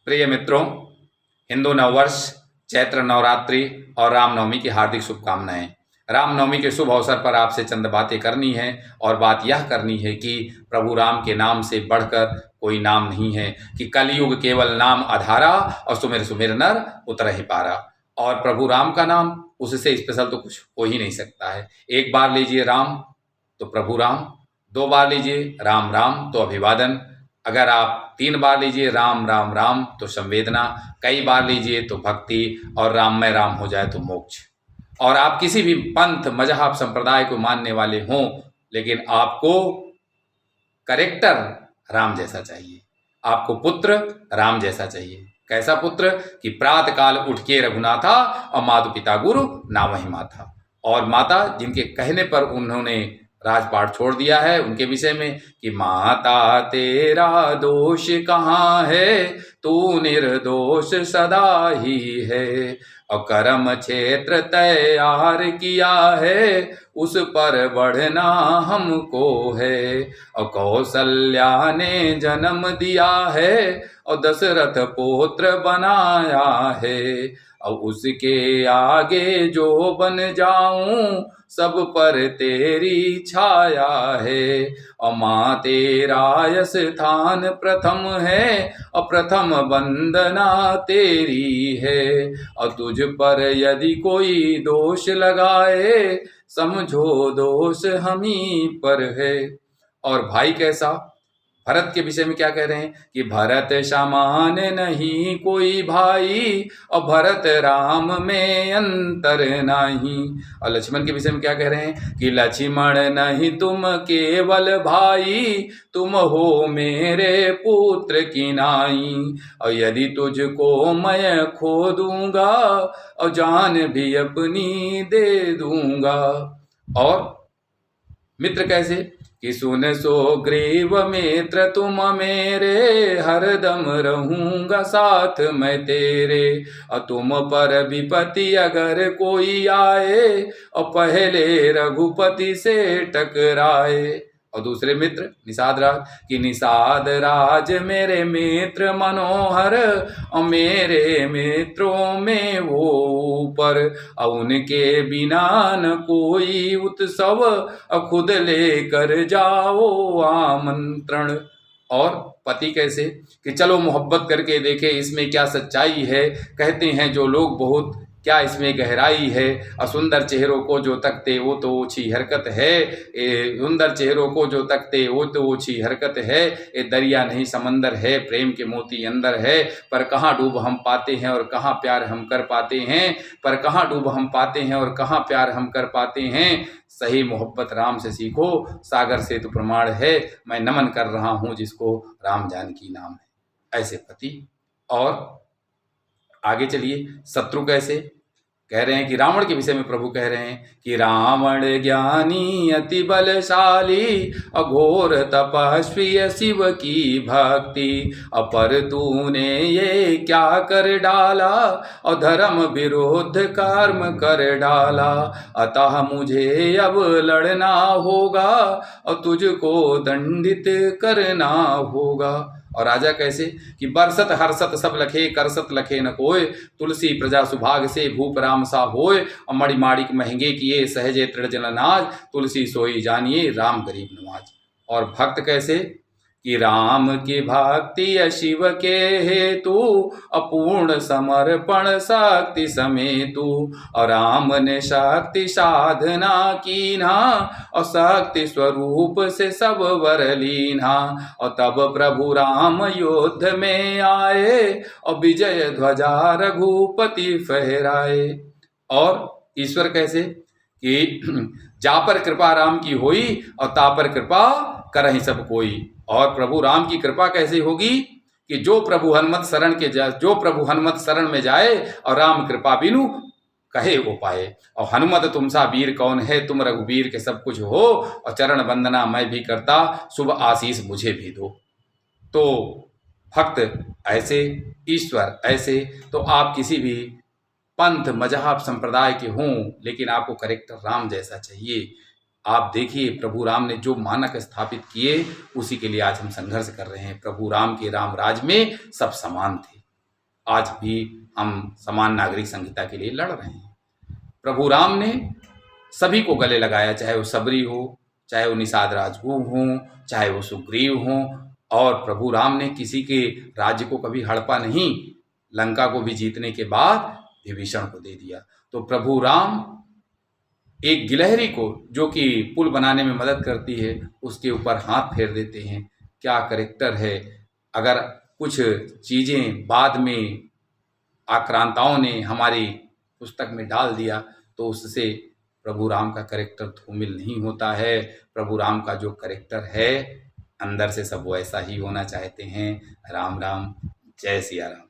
प्रिय मित्रों, हिंदू नववर्ष, चैत्र नवरात्रि और रामनवमी की हार्दिक शुभकामनाएं। रामनवमी के शुभ अवसर पर आपसे चंद बातें करनी है और बात यह करनी है कि प्रभु राम के नाम से बढ़कर कोई नाम नहीं है, कि कलयुग केवल नाम आधारा और सुमिर सुमिर नर उतर ही पारा। और प्रभु राम का नाम, उससे स्पेशल तो कुछ हो ही नहीं सकता है। एक बार लीजिए राम तो प्रभु राम, दो बार लीजिए राम राम तो अभिवादन, अगर आप 3 बार लीजिए राम राम राम तो संवेदना, कई बार लीजिए तो भक्ति, और राममय राम हो जाए तो मोक्ष। और आप किसी भी पंथ मजहब संप्रदाय को मानने वाले हों, लेकिन आपको करेक्टर राम जैसा चाहिए, आपको पुत्र राम जैसा चाहिए। कैसा पुत्र? कि प्रातः काल उठ के रघुनाथा और माता पिता गुरु ना वही माता। और माता जिनके कहने पर उन्होंने राजपाट छोड़ दिया है, उनके विषय में कि माता तेरा दोष कहाँ है, तू निर्दोष सदा ही है, और कर्म क्षेत्र तैयार किया है, उस पर बढ़ना हमको है, और कौशल्या ने जन्म दिया है, और दशरथ पुत्र बनाया है, और उसके आगे जो बन जाऊं सब पर तेरी छाया है, और माँ तेरा स्थान प्रथम है, और प्रथम वंदना तेरी है, और तुझ पर यदि कोई दोष लगाए, समझो दोष हम ही पर है। और भाई कैसा? भरत के विषय में क्या कह रहे हैं कि भरत समान नहीं कोई भाई, और भरत राम में अंतर नहीं। और लक्ष्मण के विषय में क्या कह रहे हैं कि लक्ष्मण नहीं तुम केवल भाई, तुम हो मेरे पुत्र की नाई, और यदि तुझको मैं खो दूंगा, और जान भी अपनी दे दूंगा। और मित्र कैसे? कि सुन सुग्रीव मित्र तुम मेरे, हरदम रहूंगा साथ मैं तेरे, और तुम पर विपत्ति अगर कोई आए, और पहले रघुपति से टकराए। और दूसरे मित्र निषाद राज कि निषाद राज मेरे मित्र मनोहर, और मेरे मित्रों में वो ऊपर, और उनके बिना न कोई उत्सव, और खुद लेकर जाओ आमंत्रण। और पति कैसे? कि चलो मोहब्बत करके देखे इसमें क्या सच्चाई है, कहते हैं जो लोग बहुत क्या इसमें गहराई है, और सुंदर चेहरों को जो तकते वो तो ओछी हरकत है, सुंदर चेहरों को जो तकते वो तो ओछी हरकत है, ये दरिया नहीं समंदर है, प्रेम के मोती अंदर है, पर कहाँ डूब हम पाते हैं और कहाँ प्यार हम कर पाते हैं, पर कहाँ डूब हम पाते हैं और कहाँ प्यार हम कर पाते हैं। सही मोहब्बत राम से सीखो, सागर से तो प्रमाण है, मैं नमन कर रहा हूँ जिसको राम जानकी नाम है। ऐसे पति। और आगे चलिए, शत्रु कैसे? कह रहे हैं कि रावण के विषय में प्रभु कह रहे हैं कि रावण ज्ञानी अति बलशाली, अघोर तपस्वी शिव की भक्ति, अपर तूने ये क्या कर डाला, और धर्म विरुद्ध कर्म कर डाला, अतः मुझे अब लड़ना होगा, और तुझको दंडित करना होगा। और राजा कैसे? कि बरसत हरसत सब लखे, करसत लखे न कोय, तुलसी प्रजा सुभाग से भूप राम सा होय, और मणि माणिक महंगे किए सहजे तृण जलनाज, तुलसी सोई जानिए राम गरीब नवाज। और भक्त कैसे? कि राम की भक्ति शिव के हेतु, अपूर्ण समर्पण शक्ति समेतु, और राम ने शक्ति साधना कीना, और शक्ति स्वरूप से सब वर लीना, और तब प्रभु राम युद्ध में आए, और विजय ध्वजा रघुपति फहराए। और ईश्वर कैसे? कि जा पर कृपा राम की होई, और ता पर कृपा करहि सब कोई। और प्रभु राम की कृपा कैसे होगी? कि जो प्रभु हनुमत शरण में जाए, और राम कृपा बिनु कहे वो पाए। और हनुमत तुम सा वीर कौन है, तुम रघुवीर के सब कुछ हो, और चरण वंदना मैं भी करता, शुभ आशीष मुझे भी दो। तो भक्त ऐसे, ईश्वर ऐसे। तो आप किसी भी पंथ मजहब संप्रदाय के हों, लेकिन आपको करेक्टर राम जैसा चाहिए। आप देखिए प्रभु राम ने जो मानक स्थापित किए, उसी के लिए आज हम संघर्ष कर रहे हैं। प्रभु राम के राम राज में सब समान थे। आज भी हम समान नागरिक संहिता के लिए लड़ रहे हैं। प्रभु राम ने सभी को गले लगाया, चाहे वो सबरी हो, चाहे वो निषाद राजगुह हों, चाहे वो सुग्रीव हों, और प्रभु राम ने किसी के राज्य को कभी हड़पा नहीं, लंका को भी जीतने के बाद विभीषण को दे दिया। तो प्रभु राम एक गिलहरी को, जो कि पुल बनाने में मदद करती है, उसके ऊपर हाथ फेर देते हैं। क्या करेक्टर है! अगर कुछ चीज़ें बाद में आक्रांताओं ने हमारी पुस्तक में डाल दिया तो उससे प्रभु राम का करेक्टर धूमिल नहीं होता है। प्रभु राम का जो करेक्टर है, अंदर से सब वैसा ही होना चाहते हैं। राम राम, जय सिया राम।